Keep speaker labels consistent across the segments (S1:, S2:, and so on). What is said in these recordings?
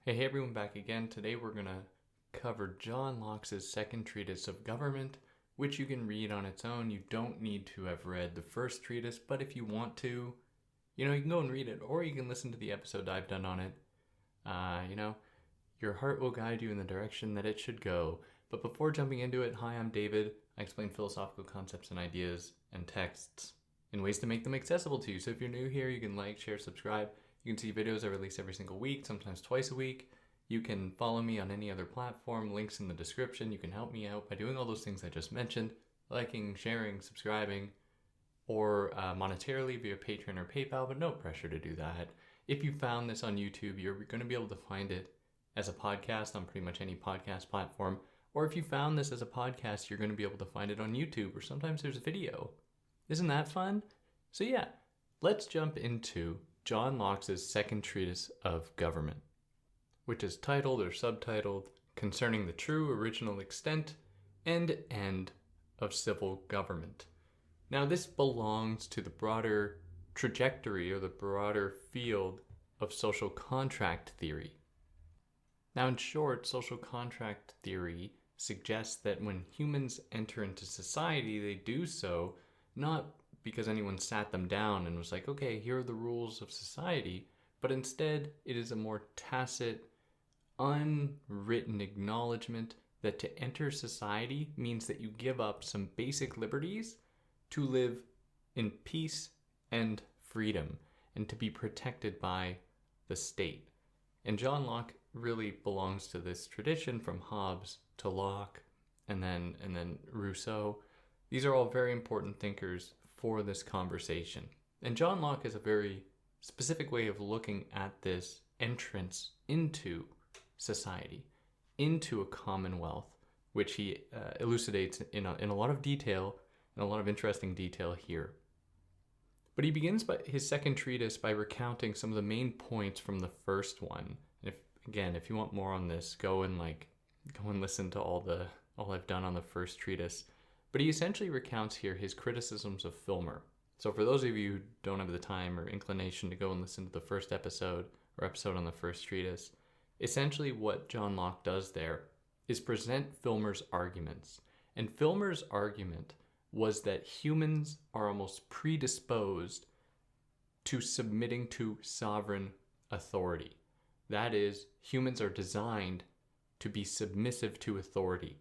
S1: Hey everyone, back again. Today we're going to cover John Locke's second treatise of government, which you can read on its own. You don't need to have read the first treatise, but if you want to, you can go and read it, or you can listen to the episode I've done on it. Your heart will guide you in the direction that it should go. But before jumping into it, hi, I'm David. I explain philosophical concepts and ideas and texts in ways to make them accessible to you. So if you're new here, you can like, share, subscribe. You can see videos I release every single week, sometimes twice a week. You can follow me on any other platform, links in the description. You can help me out by doing all those things I just mentioned, liking, sharing, subscribing, or monetarily via Patreon or PayPal, but no pressure to do that. If you found this on YouTube, you're going to be able to find it as a podcast on pretty much any podcast platform. Or if you found this as a podcast, you're going to be able to find it on YouTube, or sometimes there's a video. Isn't that fun? So yeah, let's jump into John Locke's second treatise of government, which is titled or subtitled Concerning the True Original Extent and End of Civil Government. Now this belongs to the broader trajectory or the broader field of social contract theory. Now in short, social contract theory suggests that when humans enter into society, they do so not because anyone sat them down and was like, okay, here are the rules of society, but instead it is a more tacit, unwritten acknowledgement that to enter society means that you give up some basic liberties to live in peace and freedom and to be protected by the state. And John Locke really belongs to this tradition from Hobbes to Locke and then Rousseau. These are all very important thinkers for this conversation. And John Locke has a very specific way of looking at this entrance into society, into a commonwealth, which he elucidates in a lot of detail, and a lot of interesting detail here. But he begins by his second treatise by recounting some of the main points from the first one. And if you want more on this, go and listen to all I've done on the first treatise. But he essentially recounts here his criticisms of Filmer. So for those of you who don't have the time or inclination to go and listen to the first episode or episode on the first treatise, essentially what John Locke does there is present Filmer's arguments. And Filmer's argument was that humans are almost predisposed to submitting to sovereign authority. That is, humans are designed to be submissive to authority,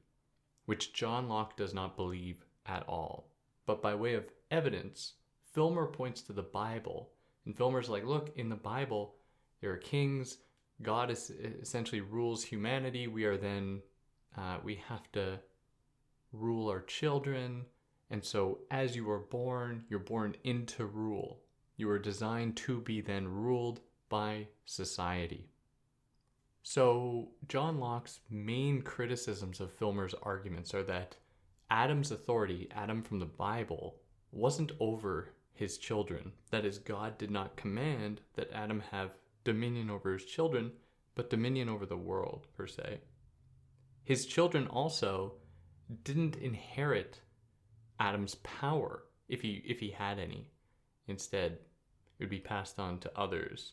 S1: which John Locke does not believe at all. But by way of evidence, Filmer points to the Bible, and Filmer's like, look, in the Bible, there are kings, God essentially rules humanity, we have to rule our children, and so as you are born, you're born into rule. You are designed to be then ruled by society. So John Locke's main criticisms of Filmer's arguments are that Adam's authority, Adam from the Bible, wasn't over his children. That is, God did not command that Adam have dominion over his children, but dominion over the world, per se. His children also didn't inherit Adam's power, if he had any. Instead, it would be passed on to others.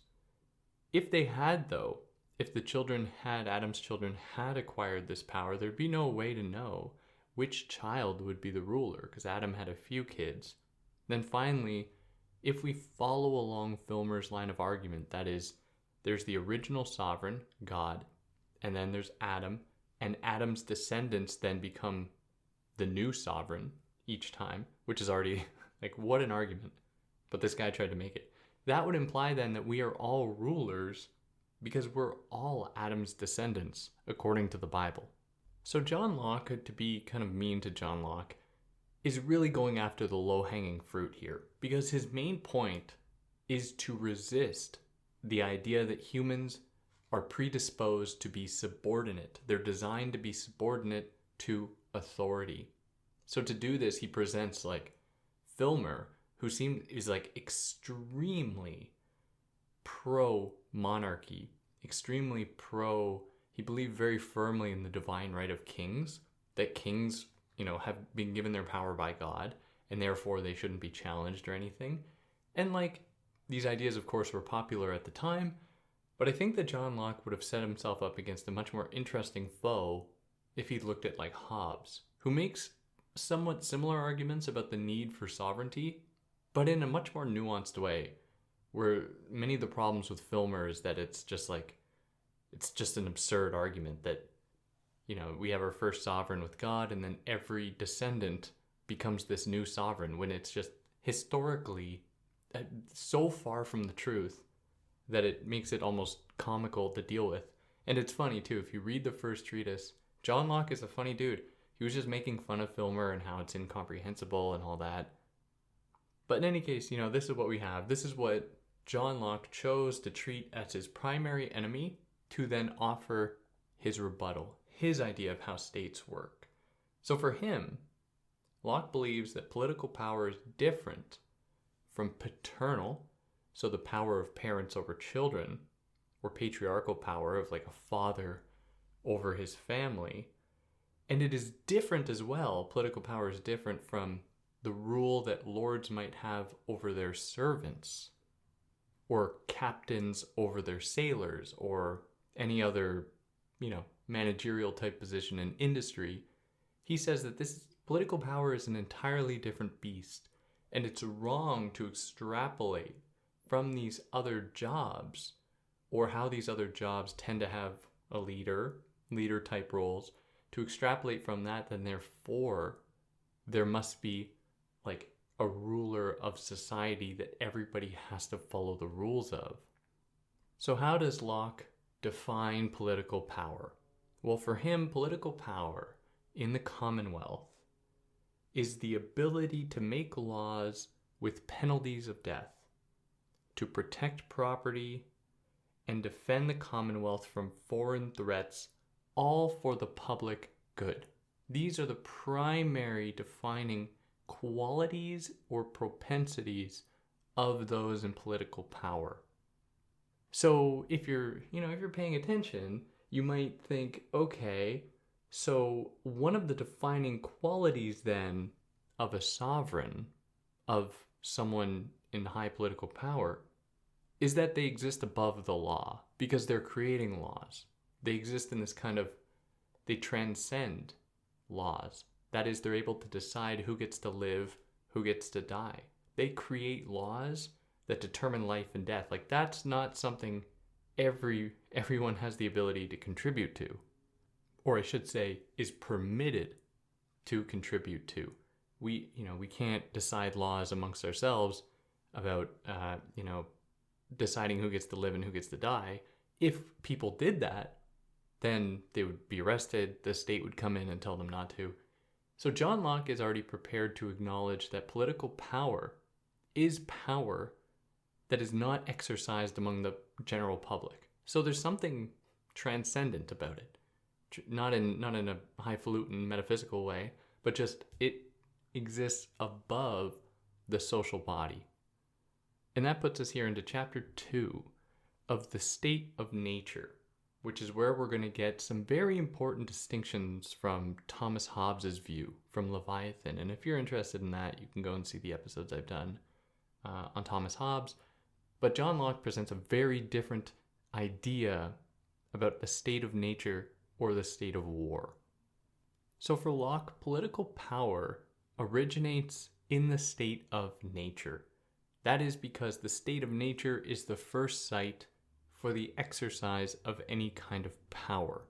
S1: If they had, though, if Adam's children had acquired this power, there'd be no way to know which child would be the ruler, because Adam had a few kids. Then finally, if we follow along Filmer's line of argument, that is, there's the original sovereign, God, and then there's Adam, and Adam's descendants then become the new sovereign each time, which is already, what an argument. But this guy tried to make it. That would imply then that we are all rulers because we're all Adam's descendants, according to the Bible. So John Locke, to be kind of mean to John Locke, is really going after the low-hanging fruit here, because his main point is to resist the idea that humans are predisposed to be subordinate. They're designed to be subordinate to authority. So to do this, he presents Filmer, who is extremely pro-monarchy, extremely he believed very firmly in the divine right of kings, that kings, have been given their power by God, and therefore they shouldn't be challenged or anything. And these ideas, of course, were popular at the time, But I think that John Locke would have set himself up against a much more interesting foe if he'd looked at like Hobbes, who makes somewhat similar arguments about the need for sovereignty, but in a much more nuanced way, where many of the problems with Filmer is that it's just an absurd argument that, we have our first sovereign with God, and then every descendant becomes this new sovereign, when it's just historically so far from the truth that it makes it almost comical to deal with. And it's funny too, if you read the first treatise, John Locke is a funny dude. He was just making fun of Filmer and how it's incomprehensible and all that. But in any case, this is what we have. This is what John Locke chose to treat as his primary enemy, to then offer his rebuttal, his idea of how states work. So for him, Locke believes that political power is different from paternal, so the power of parents over children, or patriarchal power of like a father over his family. And it is different as well, political power is different from the rule that lords might have over their servants, or captains over their sailors, or any other, managerial type position in industry. He says that this political power is an entirely different beast, and it's wrong to extrapolate from these other jobs, or how these other jobs tend to have a leader type roles, to extrapolate from that, then therefore there must be like a ruler of society that everybody has to follow the rules of. So how does Locke define political power? Well, for him, political power in the Commonwealth is the ability to make laws with penalties of death, to protect property, and defend the Commonwealth from foreign threats, all for the public good. These are the primary defining qualities or propensities of those in political power. So if you're paying attention, you might think, okay, so one of the defining qualities then of a sovereign, of someone in high political power, is that they exist above the law, because they're creating laws. They exist in this they transcend laws. That is, they're able to decide who gets to live, who gets to die. They create laws that determine life and death. Like, that's not something everyone has the ability to contribute to. Or I should say, is permitted to contribute to. We can't decide laws amongst ourselves about, deciding who gets to live and who gets to die. If people did that, then they would be arrested, the state would come in and tell them not to. So John Locke is already prepared to acknowledge that political power is power that is not exercised among the general public. So there's something transcendent about it. Not in a highfalutin metaphysical way, but just it exists above the social body. And that puts us here into chapter 2 of the state of nature, which is where we're going to get some very important distinctions from Thomas Hobbes' view, from Leviathan. And if you're interested in that, you can go and see the episodes I've done on Thomas Hobbes. But John Locke presents a very different idea about the state of nature or the state of war. So for Locke, political power originates in the state of nature. That is because the state of nature is the first site for the exercise of any kind of power.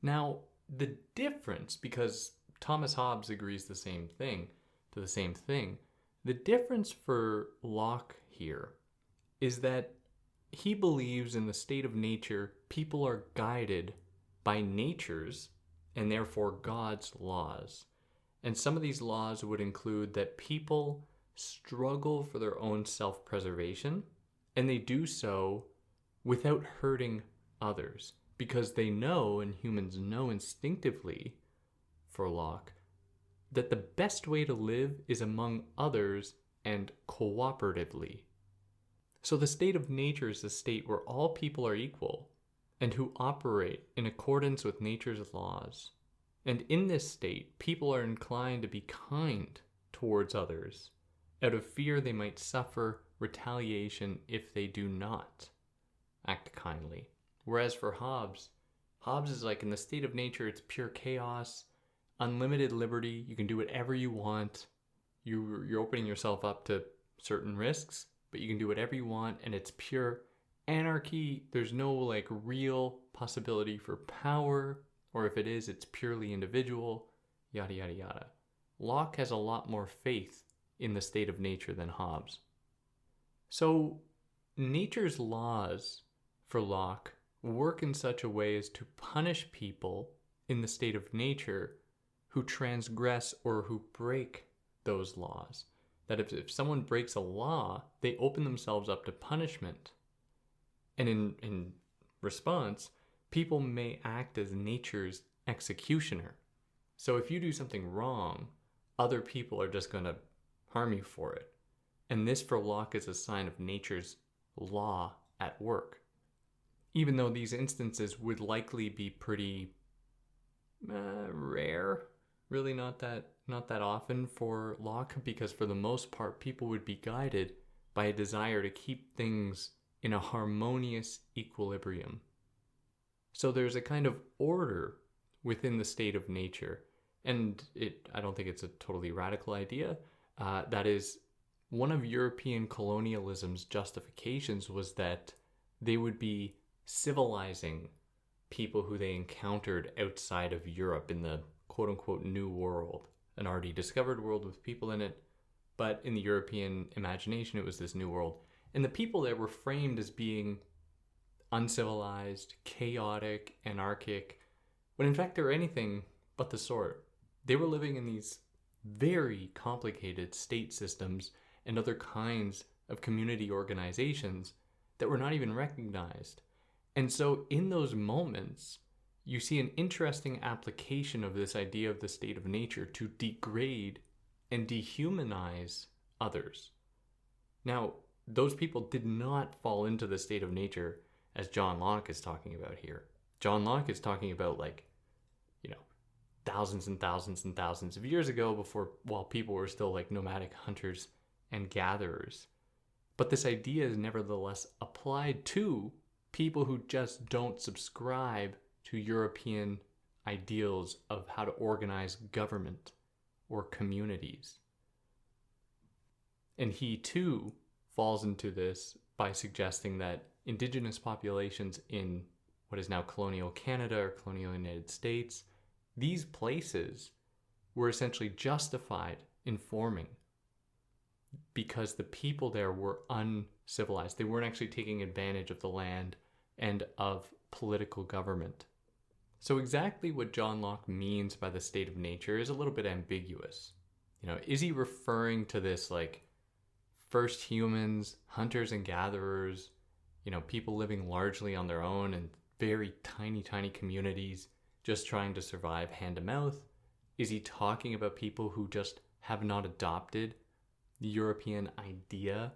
S1: Now, the difference, because Thomas Hobbes agrees the same thing, the difference for Locke here is that he believes in the state of nature, people are guided by nature's and therefore God's laws. And some of these laws would include that people struggle for their own self-preservation, and they do so without hurting others, because they know, and humans know instinctively, for Locke, that the best way to live is among others and cooperatively. So the state of nature is a state where all people are equal and who operate in accordance with nature's laws. And in this state, people are inclined to be kind towards others, out of fear they might suffer retaliation if they do not. act kindly. Whereas for Hobbes is like, in the state of nature, it's pure chaos, unlimited liberty. You can do whatever you want. You're opening yourself up to certain risks, but you can do whatever you want, and it's pure anarchy. There's no like real possibility for power, or if it is, it's purely individual, yada yada yada. Locke has a lot more faith in the state of nature than Hobbes. So nature's laws for Locke work in such a way as to punish people in the state of nature who transgress or who break those laws. That if someone breaks a law, they open themselves up to punishment. And in response, people may act as nature's executioner. So if you do something wrong, other people are just going to harm you for it. And this for Locke is a sign of nature's law at work. Even though these instances would likely be pretty rare, really not that often for Locke, because for the most part people would be guided by a desire to keep things in a harmonious equilibrium. So there's a kind of order within the state of nature, and I don't think it's a totally radical idea. That is, one of European colonialism's justifications was that they would be civilizing people who they encountered outside of Europe in the quote-unquote New World, an already discovered world with people in it, but in the European imagination it was this new world. And the people there were framed as being uncivilized, chaotic, anarchic, when in fact they were anything but the sort. They were living in these very complicated state systems and other kinds of community organizations that were not even recognized. And so in those moments, you see an interesting application of this idea of the state of nature to degrade and dehumanize others. Now, those people did not fall into the state of nature as John Locke is talking about here. John Locke is talking about thousands and thousands and thousands of years ago, while people were still like nomadic hunters and gatherers. But this idea is nevertheless applied to people who just don't subscribe to European ideals of how to organize government or communities. And he too falls into this by suggesting that indigenous populations in what is now colonial Canada or colonial United States, these places were essentially justified in forming because the people there were uncivilized. They weren't actually taking advantage of the land and of political government. So exactly what John Locke means by the state of nature is a little bit ambiguous. Is he referring to this like first humans, hunters and gatherers, people living largely on their own in very tiny, tiny communities, just trying to survive hand to mouth? Is he talking about people who just have not adopted the European idea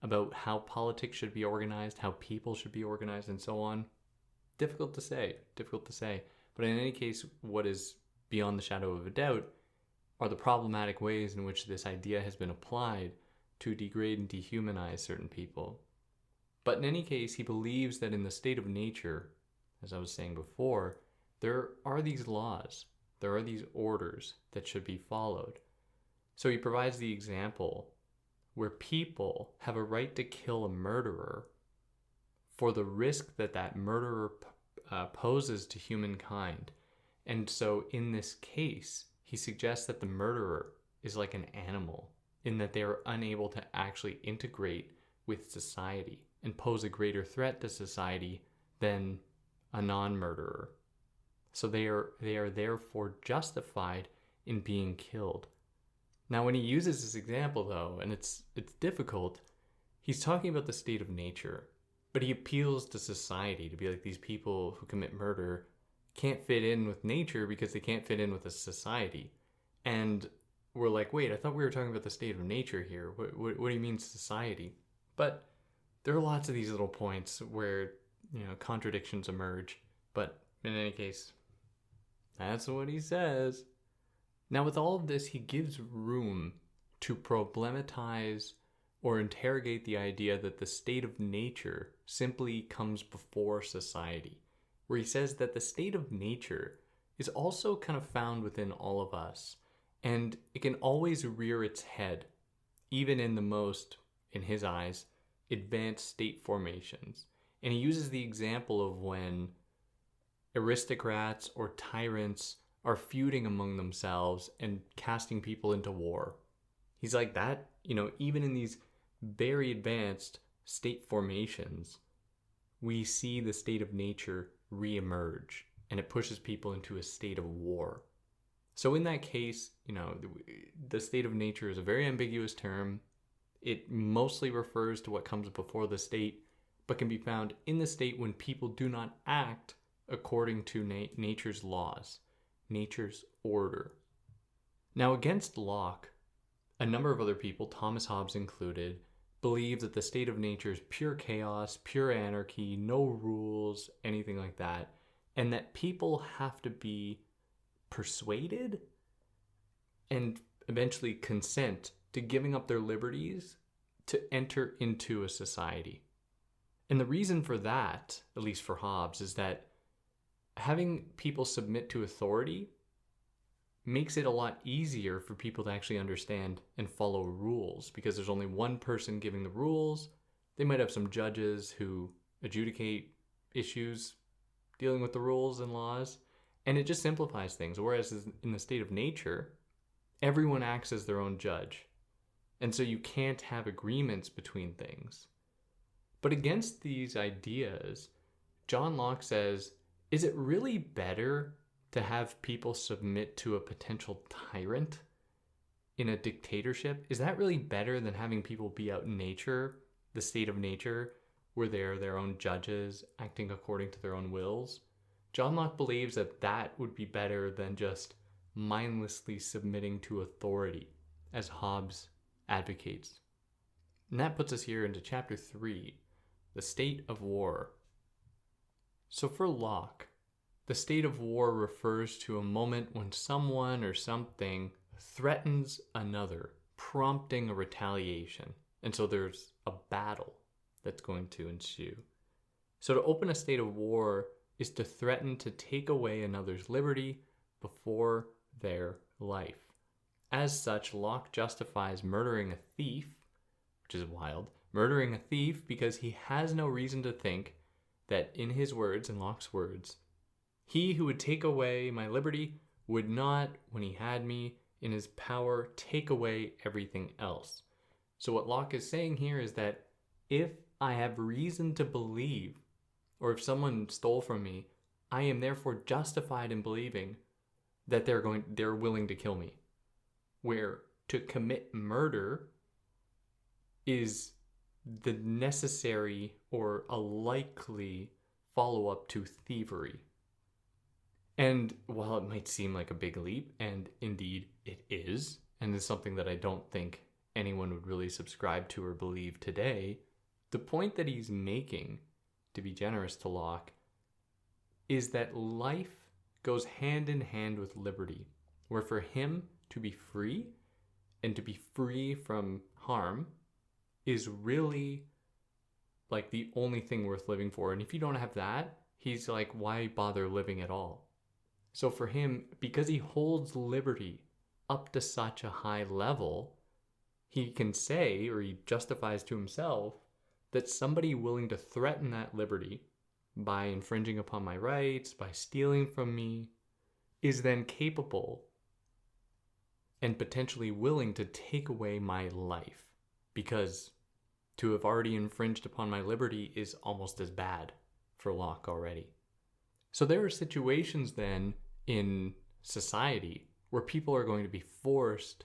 S1: about how politics should be organized, how people should be organized, and so on? Difficult to say. But in any case, what is beyond the shadow of a doubt are the problematic ways in which this idea has been applied to degrade and dehumanize certain people. But in any case, he believes that in the state of nature, as I was saying before, there are these laws, there are these orders that should be followed. So he provides the example where people have a right to kill a murderer for the risk that murderer poses to humankind. And so in this case, he suggests that the murderer is like an animal in that they are unable to actually integrate with society and pose a greater threat to society than a non-murderer. So they are therefore justified in being killed. Now, when he uses this example, though, and it's difficult, he's talking about the state of nature, but he appeals to society to be like, these people who commit murder can't fit in with nature because they can't fit in with a society. And we're like, wait, I thought we were talking about the state of nature here. What do you mean society? But there are lots of these little points where, contradictions emerge. But in any case, that's what he says. Now, with all of this, he gives room to problematize or interrogate the idea that the state of nature simply comes before society, where he says that the state of nature is also kind of found within all of us, and it can always rear its head, even in the most, in his eyes, advanced state formations. And he uses the example of when aristocrats or tyrants are feuding among themselves and casting people into war. He's like that, even in these very advanced state formations, we see the state of nature reemerge, and it pushes people into a state of war. So in that case, the state of nature is a very ambiguous term. It mostly refers to what comes before the state, but can be found in the state when people do not act according to nature's laws, nature's order. Now, against Locke, a number of other people, Thomas Hobbes included, believe that the state of nature is pure chaos, pure anarchy, no rules, anything like that, and that people have to be persuaded and eventually consent to giving up their liberties to enter into a society. And the reason for that, at least for Hobbes, is that having people submit to authority makes it a lot easier for people to actually understand and follow rules, because there's only one person giving the rules. They might have some judges who adjudicate issues dealing with the rules and laws, and it just simplifies things. Whereas in the state of nature, everyone acts as their own judge, and so you can't have agreements between things. But against these ideas, John Locke says, is it really better to have people submit to a potential tyrant in a dictatorship? Is that really better than having people be out in nature, the state of nature, where they're their own judges, acting according to their own wills? John Locke believes that that would be better than just mindlessly submitting to authority, as Hobbes advocates. And that puts us here into chapter 3, the state of war. So for Locke, the state of war refers to a moment when someone or something threatens another, prompting a retaliation. And so there's a battle that's going to ensue. So to open a state of war is to threaten to take away another's liberty before their life. As such, Locke justifies murdering a thief, which is wild, murdering a thief because he has no reason to think that, in his words, in Locke's words, he who would take away my liberty would not, when he had me in his power, take away everything else. So what Locke is saying here is that if I have reason to believe, or if someone stole from me, I am therefore justified in believing that they're willing to kill me. Where to commit murder is the necessary or a likely follow-up to thievery. And while it might seem like a big leap, and indeed it is, and is something that I don't think anyone would really subscribe to or believe today, the point that he's making, to be generous to Locke, is that life goes hand in hand with liberty, where for him to be free and to be free from harm is really like the only thing worth living for. And if you don't have that, he's like, why bother living at all? So for him, because he holds liberty up to such a high level, he can say, or he justifies to himself, that somebody willing to threaten that liberty by infringing upon my rights, by stealing from me, is then capable and potentially willing to take away my life, because to have already infringed upon my liberty is almost as bad for Locke already. So there are situations then in society where people are going to be forced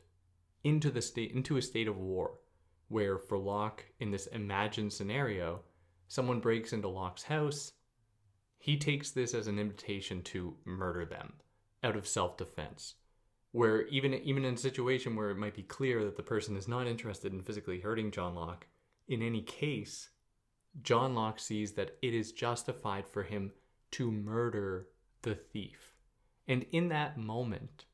S1: into a state of war, where for Locke, in this imagined scenario, someone breaks into Locke's house. He takes this as an invitation to murder them out of self-defense, where even in a situation where it might be clear that the person is not interested in physically hurting John Locke, in any case, John Locke sees that it is justified for him to murder the thief. And in that moment,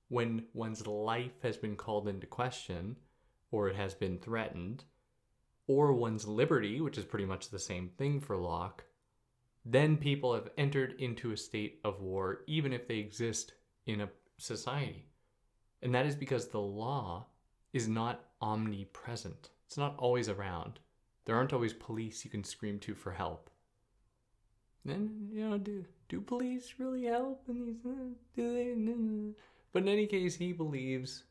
S1: when one's life has been called into question, or it has been threatened, or one's liberty, which is pretty much the same thing for Locke, then people have entered into a state of war, even if they exist in a society. And that is because the law is not omnipresent. It's not always around. There aren't always police you can scream to for help. And, do police really help in these? Do they? But in any case, he believes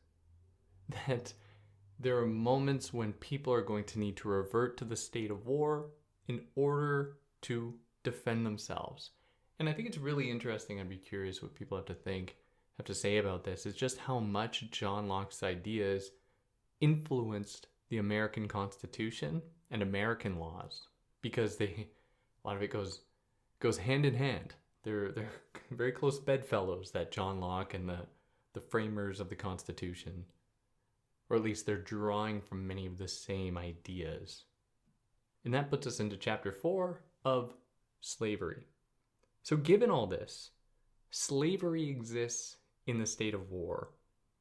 S1: that there are moments when people are going to need to revert to the state of war in order to defend themselves. And I think it's really interesting. I'd be curious what people have to say about this. Is just how much John Locke's ideas influenced the American Constitution and American laws, because a lot of it goes hand in hand. They're very close bedfellows, that John Locke and the framers of the Constitution. Or at least they're drawing from many of the same ideas. And that puts us into chapter 4 of slavery. So given all this, slavery exists in the state of war,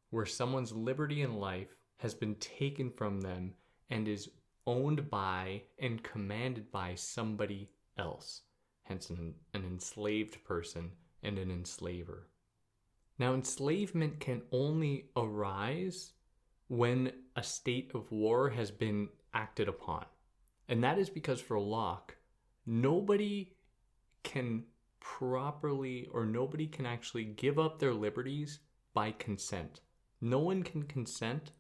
S1: where someone's liberty and life has been taken from them and is owned by and commanded by somebody else, hence an enslaved person and an enslaver. Now, enslavement can only arise when a state of war has been acted upon. And that is because for Locke, nobody can actually give up their liberties by consent. No one can consent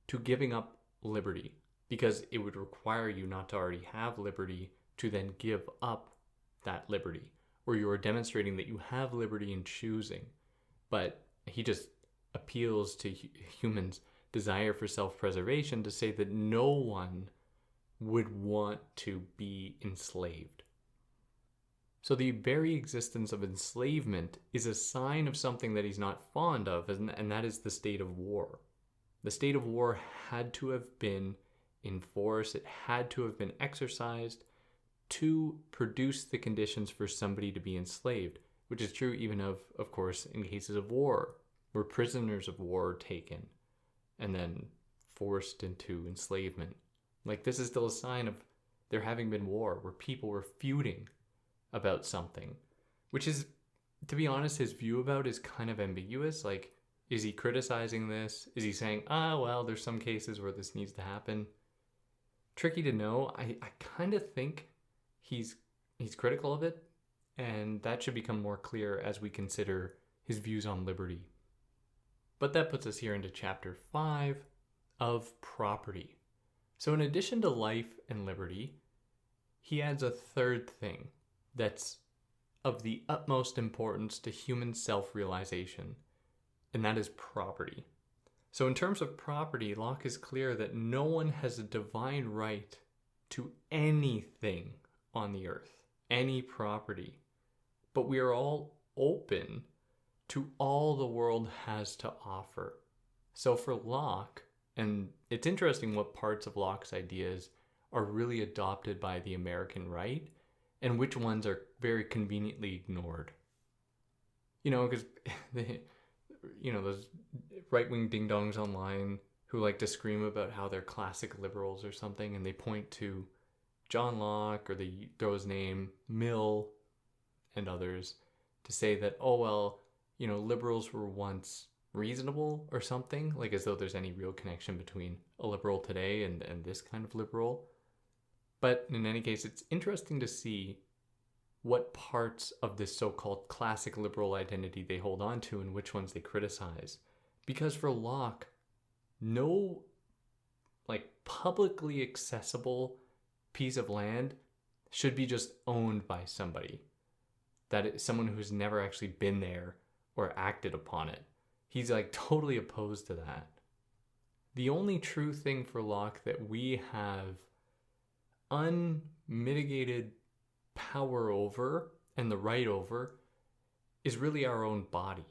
S1: to giving up liberty, because it would require you not to already have liberty to then give up that liberty, or you are demonstrating that you have liberty in choosing. But he just appeals to humans' desire for self-preservation to say that no one would want to be enslaved. So the very existence of enslavement is a sign of something that he's not fond of, and that is the state of war. The state of war had to have been enforced, it had to have been exercised to produce the conditions for somebody to be enslaved, which is true even of course, in cases of war, where prisoners of war are taken and then forced into enslavement. Like, this is still a sign of there having been war, where people were feuding about something, which is, to be honest, his view about is kind of ambiguous. Like, is he criticizing this? Is he saying, well, there's some cases where this needs to happen? Tricky to know. I kind of think he's critical of it, and that should become more clear as we consider his views on liberty. But that puts us here into chapter 5 of property. So in addition to life and liberty, he adds a third thing that's of the utmost importance to human self-realization, and that is property. So in terms of property, Locke is clear that no one has a divine right to anything on the earth, any property, but we are all open to all the world has to offer. So for Locke, and it's interesting what parts of Locke's ideas are really adopted by the American right and which ones are very conveniently ignored. Because those right-wing ding-dongs online who like to scream about how they're classic liberals or something, and they point to John Locke, or they throw his name, Mill, and others, to say that, liberals were once reasonable or something, like as though there's any real connection between a liberal today and this kind of liberal. But in any case, it's interesting to see what parts of this so-called classic liberal identity they hold on to and which ones they criticize. Because for Locke, no publicly accessible piece of land should be just owned by somebody. That is someone who's never actually been there or acted upon it. He's totally opposed to that. The only true thing for Locke that we have unmitigated power over and the right over is really our own body.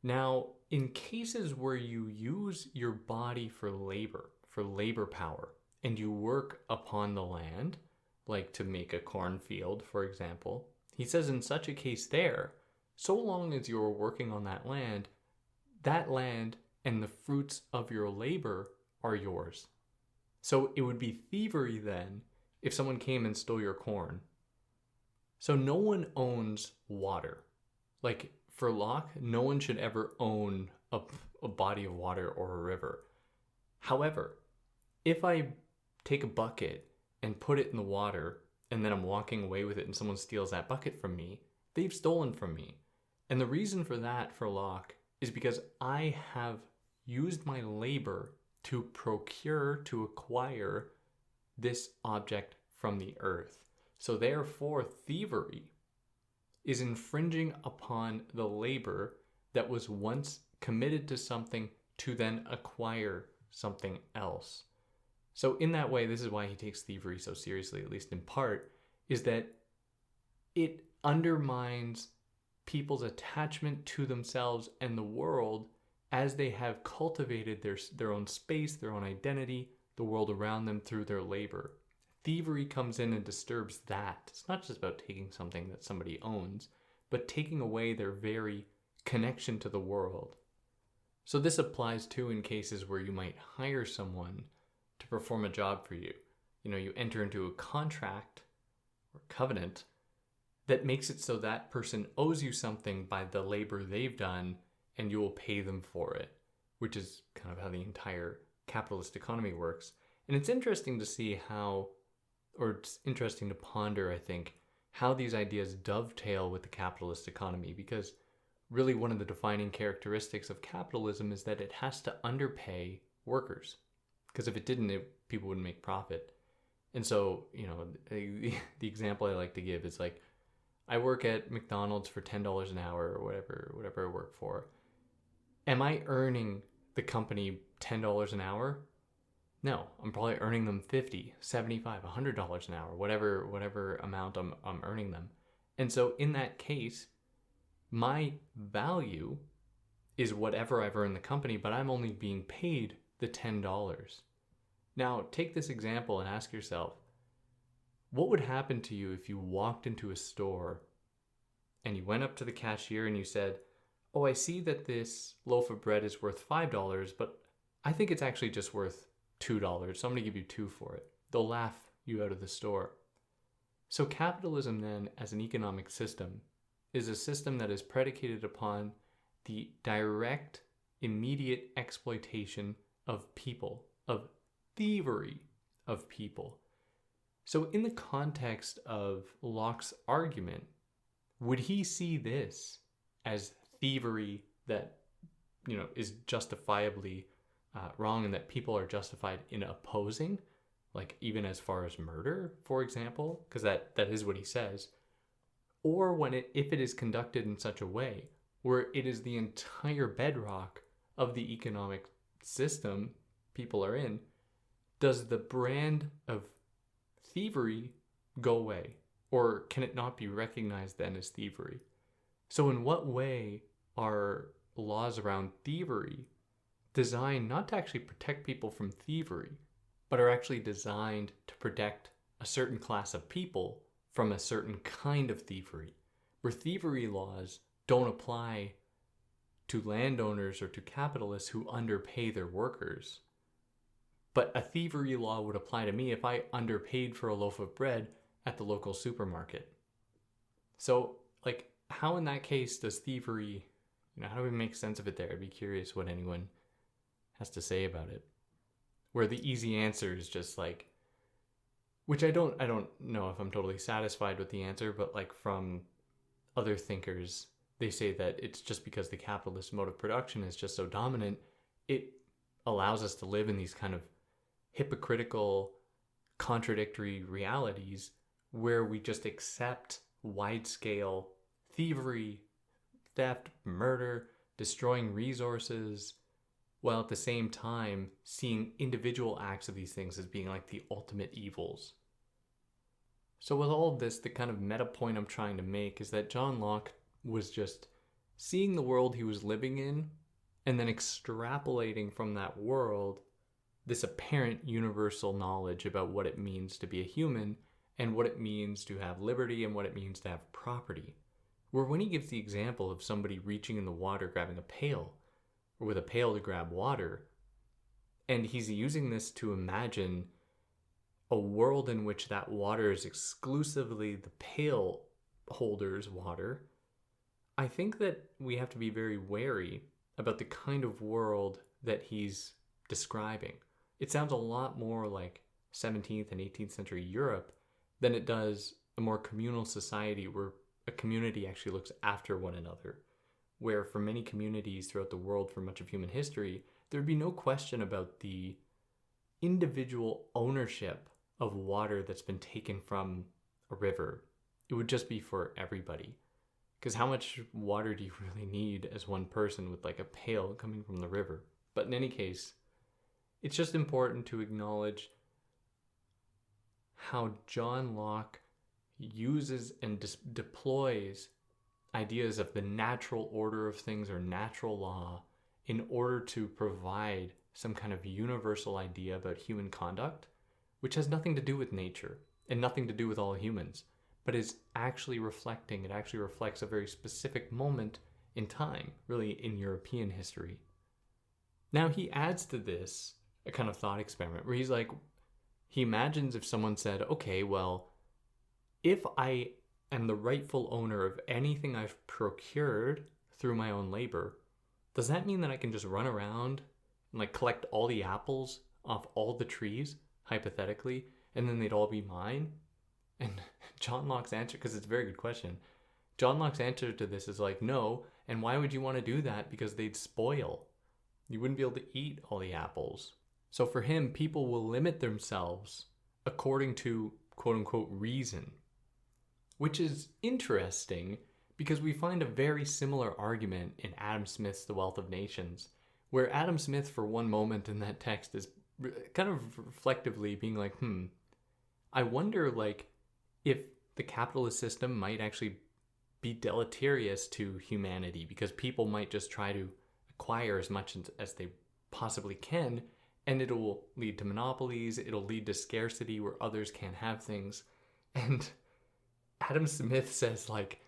S1: Now, in cases where you use your body for labor power, and you work upon the land, like to make a cornfield, for example, he says in such a case there, so long as you're working on that land and the fruits of your labor are yours. So it would be thievery then if someone came and stole your corn. So no one owns water. Like for Locke, no one should ever own a body of water or a river. However, if I take a bucket and put it in the water and then I'm walking away with it and someone steals that bucket from me, they've stolen from me. And the reason for that for Locke is because I have used my labor to procure, to acquire this object from the earth. So therefore, thievery is infringing upon the labor that was once committed to something to then acquire something else. So in that way, this is why he takes thievery so seriously, at least in part, is that it undermines people's attachment to themselves and the world as they have cultivated their own space, their own identity, the world around them through their labor. Thievery comes in and disturbs that. It's not just about taking something that somebody owns, but taking away their very connection to the world. So this applies too in cases where you might hire someone to perform a job for you. You enter into a contract or covenant that makes it so that person owes you something by the labor they've done, and you will pay them for it, which is kind of how the entire capitalist economy works. And it's interesting to see it's interesting to ponder, I think, how these ideas dovetail with the capitalist economy, because really one of the defining characteristics of capitalism is that it has to underpay workers. Because if it didn't, people wouldn't make profit. And so, the example I like to give is like, I work at McDonald's for $10 an hour or whatever I work for. Am I earning the company $10 an hour? No, I'm probably earning them $50, $75, $100 an hour, whatever amount I'm earning them. And so in that case, my value is whatever I've earned the company, but I'm only being paid the $10. Now, take this example and ask yourself, what would happen to you if you walked into a store and you went up to the cashier and you said, oh, I see that this loaf of bread is worth $5, but I think it's actually just worth $2, so I'm going to give you $2 for it. They'll laugh you out of the store. So capitalism then, as an economic system, is a system that is predicated upon the direct, immediate exploitation of people, of thievery of people. So in the context of Locke's argument, would he see this as thievery that, is justifiably wrong and that people are justified in opposing, like even as far as murder, for example, because that is what he says, or if it is conducted in such a way where it is the entire bedrock of the economic system people are in, does the brand of thievery go away? Or can it not be recognized then as thievery? So in what way are laws around thievery designed not to actually protect people from thievery, but are actually designed to protect a certain class of people from a certain kind of thievery, where thievery laws don't apply to landowners or to capitalists who underpay their workers? But a thievery law would apply to me if I underpaid for a loaf of bread at the local supermarket. So, how in that case does thievery, how do we make sense of it there? I'd be curious what anyone has to say about it. Where the easy answer is just which I don't know if I'm totally satisfied with the answer, but from other thinkers, they say that it's just because the capitalist mode of production is just so dominant, it allows us to live in these kind of hypocritical, contradictory realities where we just accept wide-scale thievery, theft, murder, destroying resources, while at the same time seeing individual acts of these things as being the ultimate evils. So with all of this, the kind of meta point I'm trying to make is that John Locke was just seeing the world he was living in and then extrapolating from that world this apparent universal knowledge about what it means to be a human and what it means to have liberty and what it means to have property. Where when he gives the example of somebody reaching in the water, grabbing a pail, or with a pail to grab water, and he's using this to imagine a world in which that water is exclusively the pail holder's water, I think that we have to be very wary about the kind of world that he's describing. It sounds a lot more like 17th and 18th century Europe than it does a more communal society where a community actually looks after one another. Where for many communities throughout the world for much of human history, there'd be no question about the individual ownership of water that's been taken from a river. It would just be for everybody. Because how much water do you really need as one person with like a pail coming from the river? But in any case, it's just important to acknowledge how John Locke uses and deploys ideas of the natural order of things or natural law in order to provide some kind of universal idea about human conduct, which has nothing to do with nature and nothing to do with all humans, but is actually reflecting, it actually reflects a very specific moment in time, really in European history. Now he adds to this a kind of thought experiment where he's like, he imagines if someone said, okay, well, if I am the rightful owner of anything I've procured through my own labor, does that mean that I can just run around and like collect all the apples off all the trees, hypothetically, and then they'd all be mine? And John Locke's answer, because it's a very good question, John Locke's answer to this is like, no, and why would you want to do that? Because they'd spoil. You wouldn't be able to eat all the apples. So for him, people will limit themselves according to quote-unquote reason, which is interesting because we find a very similar argument in Adam Smith's The Wealth of Nations, where Adam Smith for one moment in that text is kind of reflectively being like, I wonder like if the capitalist system might actually be deleterious to humanity because people might just try to acquire as much as they possibly can, and it'll lead to monopolies, it'll lead to scarcity where others can't have things. And Adam Smith says like,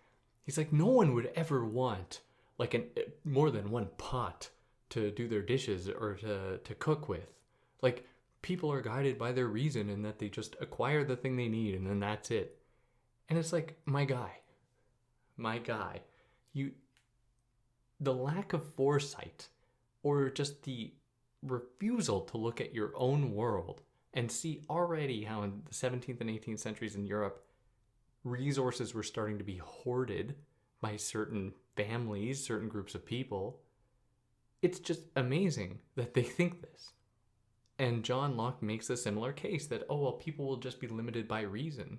S1: he's like, no one would ever want like more than one pot to do their dishes or to cook with. Like, people are guided by their reason in that they just acquire the thing they need and then that's it. And it's like, my guy, the lack of foresight or just the refusal to look at your own world and see already how in the 17th and 18th centuries in Europe, resources were starting to be hoarded by certain families, certain groups of people. It's just amazing that they think this. And John Locke makes a similar case that, oh, well, people will just be limited by reason.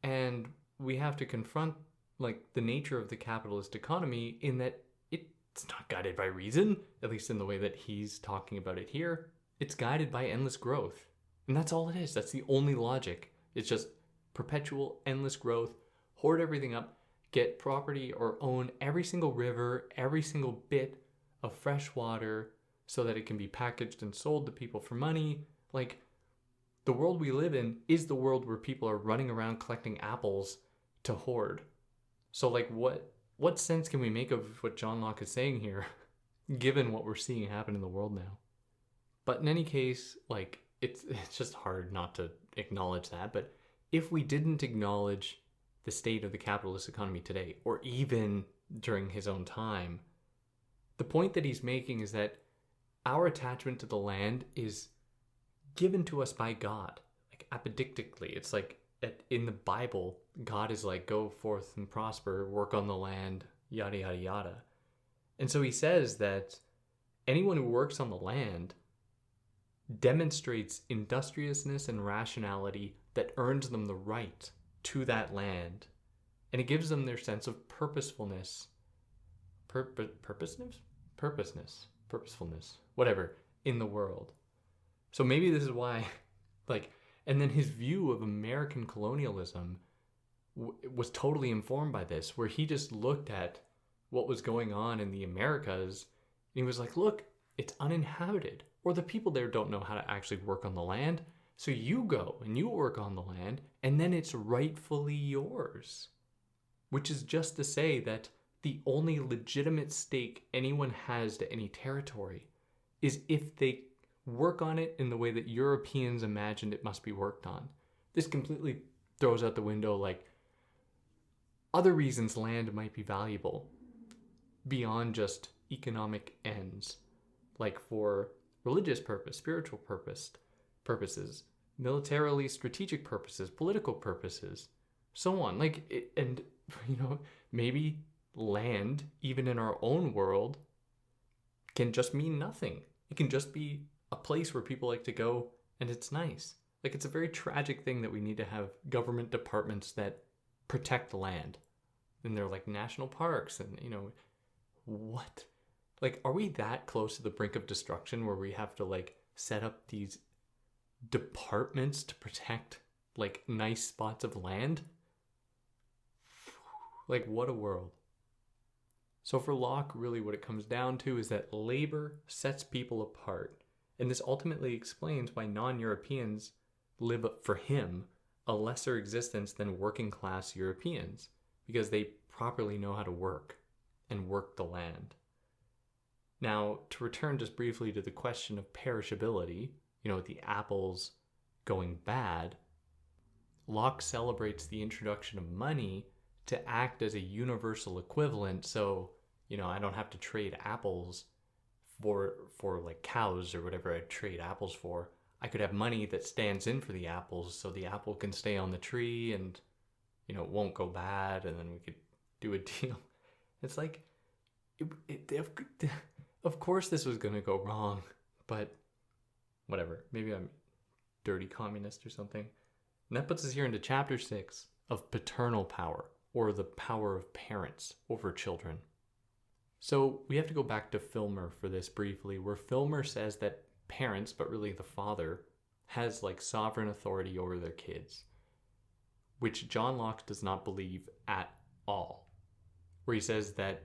S1: And we have to confront like the nature of the capitalist economy in that it's not guided by reason, at least in the way that he's talking about it here. It's guided by endless growth. And that's all it is. That's the only logic. It's just perpetual, endless growth, hoard everything up, get property or own every single river, every single bit of fresh water so that it can be packaged and sold to people for money. Like, the world we live in is the world where people are running around collecting apples to hoard. So like what sense can we make of what John Locke is saying here, given what we're seeing happen in the world now? But in any case, like, it's just hard not to acknowledge that. But if we didn't acknowledge the state of the capitalist economy today, or even during his own time, the point that he's making is that our attachment to the land is given to us by God, like apodictically. It's like in the Bible, God is like, go forth and prosper, work on the land, yada, yada, yada. And so he says that anyone who works on the land demonstrates industriousness and rationality that earns them the right to that land. And it gives them their sense of purposefulness, whatever, in the world. So maybe this is why, like, and then his view of American colonialism was totally informed by this, where he just looked at what was going on in the Americas, and he was like, look, it's uninhabited, or the people there don't know how to actually work on the land, so you go and you work on the land, and then it's rightfully yours. Which is just to say that the only legitimate stake anyone has to any territory is if they work on it in the way that Europeans imagined it must be worked on. This completely throws out the window like other reasons land might be valuable beyond just economic ends, like for religious purpose, spiritual purposes, militarily strategic purposes, political purposes, so on. And maybe land, even in our own world, can just mean nothing. It can just be a place where people like to go and it's nice. Like, it's a very tragic thing that we need to have government departments that protect land. And they're like national parks and, what? Like, are we that close to the brink of destruction where we have to like set up these departments to protect like nice spots of land? Like, what a world. So for Locke, really what it comes down to is that labor sets people apart. And this ultimately explains why non-Europeans live, for him, a lesser existence than working class Europeans, because they properly know how to work and work the land. Now, to return just briefly to the question of perishability, the apples going bad, Locke celebrates the introduction of money to act as a universal equivalent. So, I don't have to trade apples for like cows or whatever I trade apples for. I could have money that stands in for the apples, so the apple can stay on the tree and, it won't go bad, and then we could do a deal. It's like, of course this was going to go wrong, but whatever. Maybe I'm dirty communist or something. And that puts us here into chapter 6 of paternal power, or the power of parents over children. So we have to go back to Filmer for this briefly, where Filmer says that parents, but really the father, has like sovereign authority over their kids, which John Locke does not believe at all. Where he says that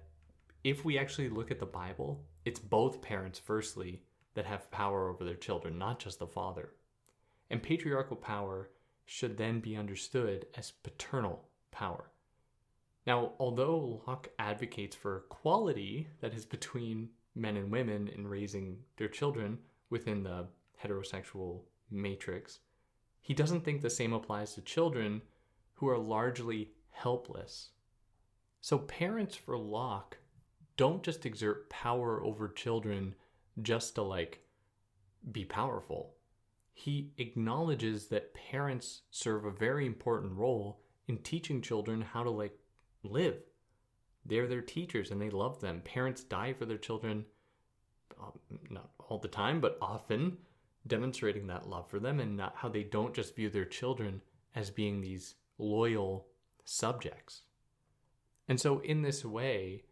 S1: if we actually look at the Bible, it's both parents, firstly, that have power over their children, not just the father. And patriarchal power should then be understood as paternal power. Now, although Locke advocates for equality, that is between men and women in raising their children within the heterosexual matrix, he doesn't think the same applies to children who are largely helpless. So parents for Locke don't just exert power over children just to like be powerful. He acknowledges that parents serve a very important role in teaching children how to like live. They're their teachers and they love them. Parents die for their children, not all the time, but often, demonstrating that love for them and not how they don't just view their children as being these loyal subjects. And so in this way,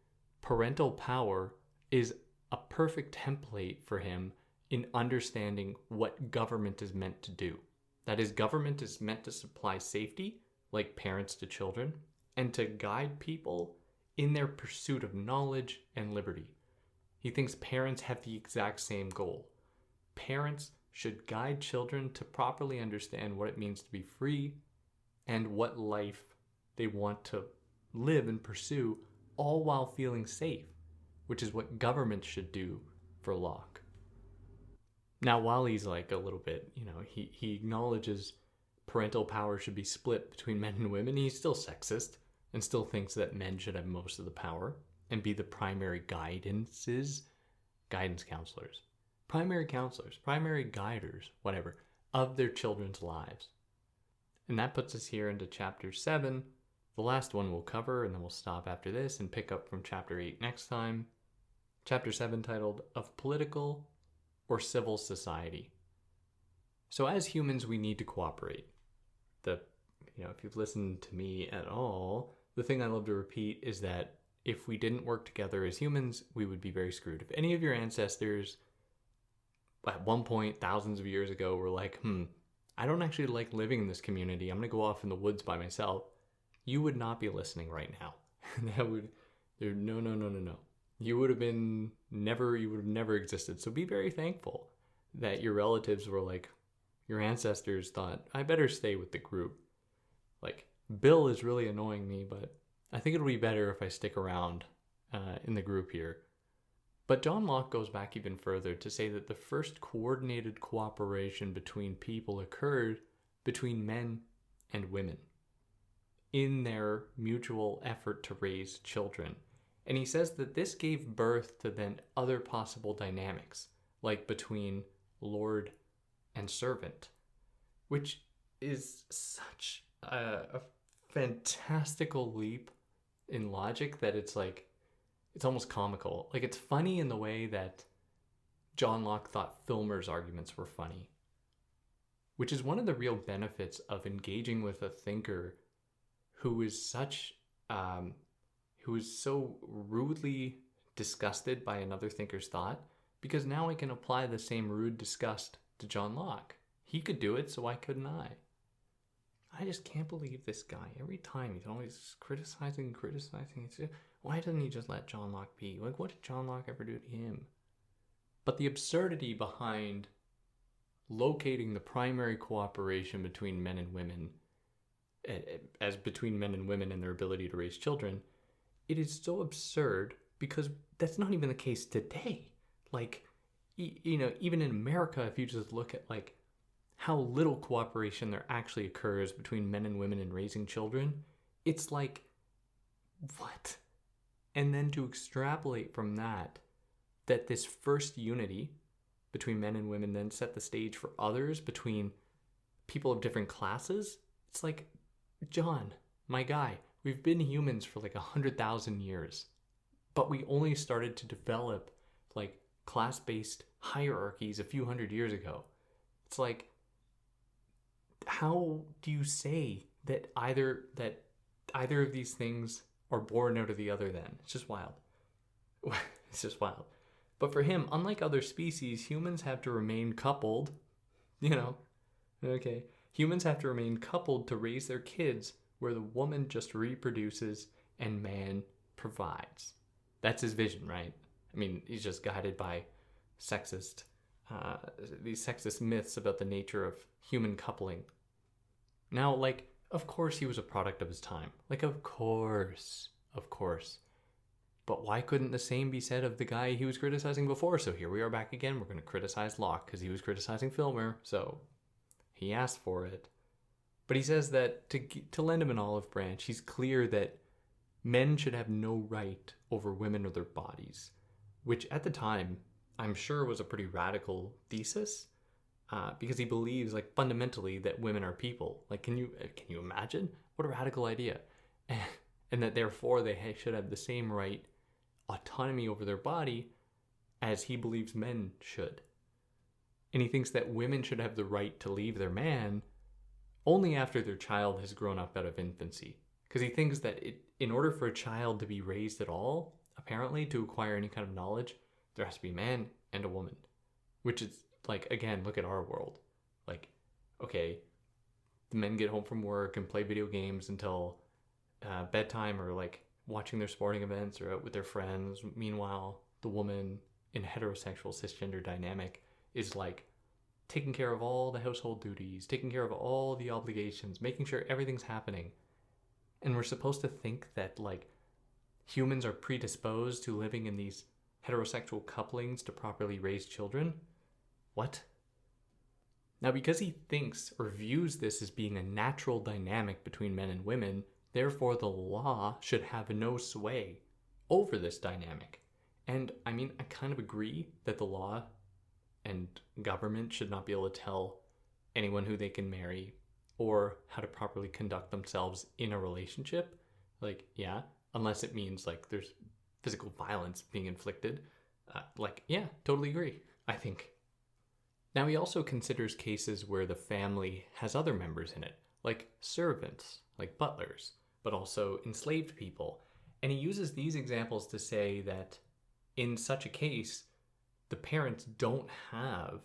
S1: parental power is a perfect template for him in understanding what government is meant to do. That is, government is meant to supply safety, like parents to children, and to guide people in their pursuit of knowledge and liberty. He thinks parents have the exact same goal. Parents should guide children to properly understand what it means to be free and what life they want to live and pursue, all while feeling safe, which is what government should do for Locke. Now, while he's like a little bit, he acknowledges parental power should be split between men and women, he's still sexist and still thinks that men should have most of the power and be the primary guidance counselors, primary guiders, whatever, of their children's lives. And that puts us here into chapter 7, the last one we'll cover, and then we'll stop after this and pick up from chapter 8 next time. Chapter 7, titled Of Political or Civil Society. So as humans, we need to cooperate. If you've listened to me at all, the thing I love to repeat is that if we didn't work together as humans, we would be very screwed. If any of your ancestors at one point, thousands of years ago, were like, I don't actually like living in this community, I'm going to go off in the woods by myself, you would not be listening right now. No. You would have never existed. So be very thankful that your relatives were like, your ancestors thought, I better stay with the group. Like, Bill is really annoying me, but I think it'll be better if I stick around in the group here. But John Locke goes back even further to say that the first coordinated cooperation between people occurred between men and women in their mutual effort to raise children. And he says that this gave birth to then other possible dynamics, like between Lord and servant, which is such a fantastical leap in logic that it's like, it's almost comical. Like, it's funny in the way that John Locke thought Filmer's arguments were funny, which is one of the real benefits of engaging with a thinker who is so rudely disgusted by another thinker's thought, because now I can apply the same rude disgust to John Locke. He could do it, so why couldn't I? I just can't believe this guy. Every time he's always criticizing. Why doesn't he just let John Locke be? Like, what did John Locke ever do to him? But the absurdity behind locating the primary cooperation between men and women, as between men and women and their ability to raise children, it is so absurd because that's not even the case today. Like, even in America, if you just look at like how little cooperation there actually occurs between men and women in raising children, it's like, what? And then to extrapolate from that this first unity between men and women then set the stage for others between people of different classes, it's like, John, my guy, we've been humans for like 100,000 years, but we only started to develop like class-based hierarchies a few hundred years ago. It's like, how do you say that either of these things are born out of the other then? It's just wild. It's just wild. But for him, unlike other species, humans have to remain coupled, okay, humans have to remain coupled to raise their kids, where the woman just reproduces and man provides. That's his vision, right? I mean, he's just guided by these sexist myths about the nature of human coupling. Now, like, of course he was a product of his time. Like, of course. But why couldn't the same be said of the guy he was criticizing before? So here we are back again. We're going to criticize Locke because he was criticizing Filmer, so he asked for it. But he says that to lend him an olive branch, he's clear that men should have no right over women or their bodies, which at the time, I'm sure was a pretty radical thesis, because he believes, like, fundamentally that women are people. Like, can you imagine? What a radical idea. And that therefore they should have the same right, autonomy over their body, as he believes men should. And he thinks that women should have the right to leave their man only after their child has grown up out of infancy. Because he thinks that in order for a child to be raised at all, apparently, to acquire any kind of knowledge, there has to be a man and a woman. Which is, like, again, look at our world. Like, okay, the men get home from work and play video games until bedtime, or like watching their sporting events or out with their friends. Meanwhile, the woman in a heterosexual cisgender dynamic is like taking care of all the household duties, taking care of all the obligations, making sure everything's happening. And we're supposed to think that, like, humans are predisposed to living in these heterosexual couplings to properly raise children? What? Now, because he thinks or views this as being a natural dynamic between men and women, therefore the law should have no sway over this dynamic. And I mean, I kind of agree that the law and government should not be able to tell anyone who they can marry or how to properly conduct themselves in a relationship. Like, yeah, unless it means like there's physical violence being inflicted. Yeah, totally agree, I think. Now, he also considers cases where the family has other members in it, like servants, like butlers, but also enslaved people. And he uses these examples to say that in such a case, the parents don't have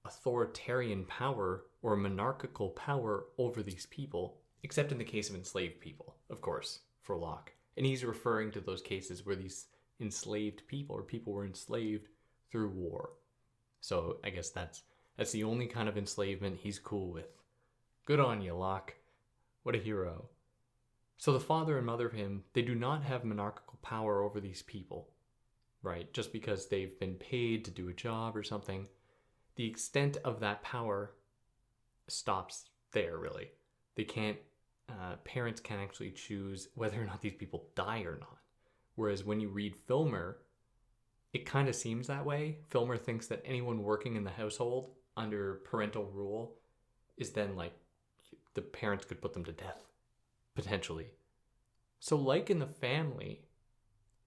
S1: authoritarian power or monarchical power over these people, except in the case of enslaved people, of course, for Locke. And he's referring to those cases where these enslaved people or people were enslaved through war. So I guess that's the only kind of enslavement he's cool with. Good on you, Locke. What a hero. So the father and mother of him, they do not have monarchical power over these people. right? Just because they've been paid to do a job or something. The extent of that power stops there, really. They can't, parents can't actually choose whether or not these people die or not. Whereas when you read Filmer, it kind of seems that way. Filmer thinks that anyone working in the household under parental rule is then like, the parents could put them to death, potentially. So like in the family,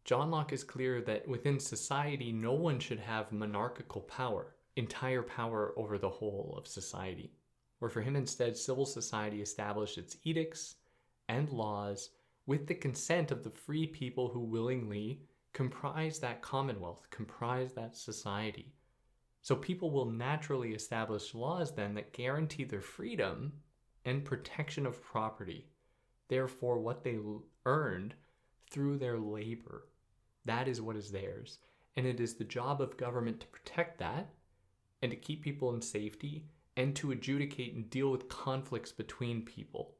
S1: John Locke is clear that within society, no one should have monarchical power, entire power over the whole of society. Where for him instead, civil society established its edicts and laws with the consent of the free people who willingly comprise that commonwealth, comprise that society. So people will naturally establish laws then that guarantee their freedom and protection of property. Therefore, what they earned through their labor, that is what is theirs. And it is the job of government to protect that and to keep people in safety and to adjudicate and deal with conflicts between people.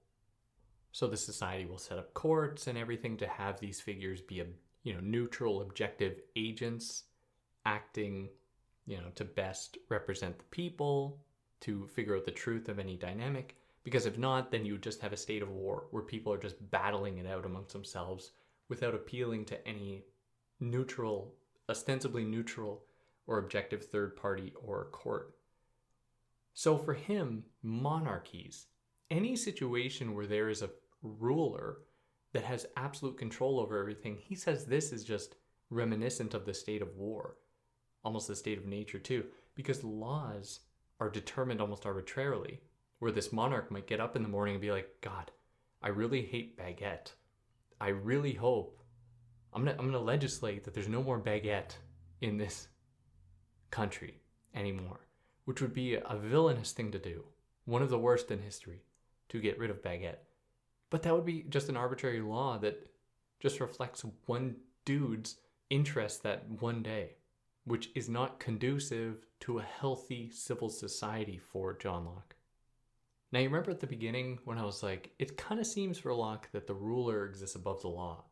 S1: So the society will set up courts and everything to have these figures be, neutral, objective agents acting, to best represent the people, to figure out the truth of any dynamic. Because if not, then you would just have a state of war where people are just battling it out amongst themselves without appealing to any neutral, ostensibly neutral or objective third party or court. So for him, monarchies, any situation where there is a ruler that has absolute control over everything, he says this is just reminiscent of the state of war, almost the state of nature too, because laws are determined almost arbitrarily, where this monarch might get up in the morning and be like, God, I really hate baguette. I really hope I'm gonna legislate that there's no more baguette in this country anymore, which would be a villainous thing to do. One of the worst in history, to get rid of baguette. But that would be just an arbitrary law that just reflects one dude's interest that one day, which is not conducive to a healthy civil society for John Locke. Now, you remember at the beginning when I was like, it kind of seems for Locke that the ruler exists above the law.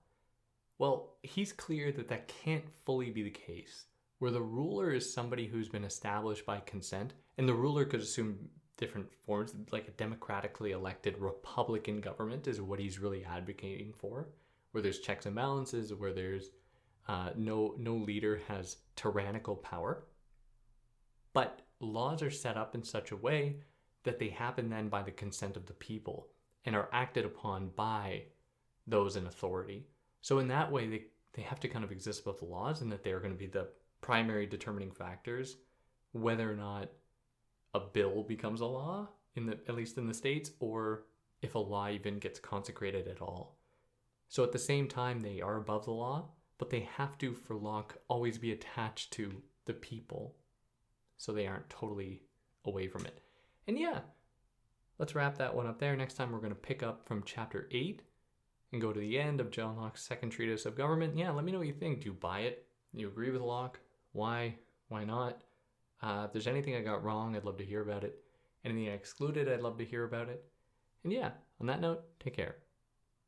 S1: Well, he's clear that that can't fully be the case, where the ruler is somebody who's been established by consent, and the ruler could assume different forms, like a democratically elected Republican government is what he's really advocating for, where there's checks and balances, where there's no leader has tyrannical power. But laws are set up in such a way that they happen then by the consent of the people and are acted upon by those in authority. So in that way, they have to kind of exist above the laws, and that they're going to be the primary determining factors whether or not a bill becomes a law, at least in the States, or if a law even gets consecrated at all. So at the same time, they are above the law, but they have to, for Locke, always be attached to the people, so they aren't totally away from it. And yeah, let's wrap that one up there. Next time we're going to pick up from chapter 8 and go to the end of John Locke's second treatise of government. Yeah, let me know what you think. Do you buy it? Do you agree with Locke? Why? Why not? If there's anything I got wrong, I'd love to hear about it. Anything I excluded, I'd love to hear about it. And yeah, on that note, take care.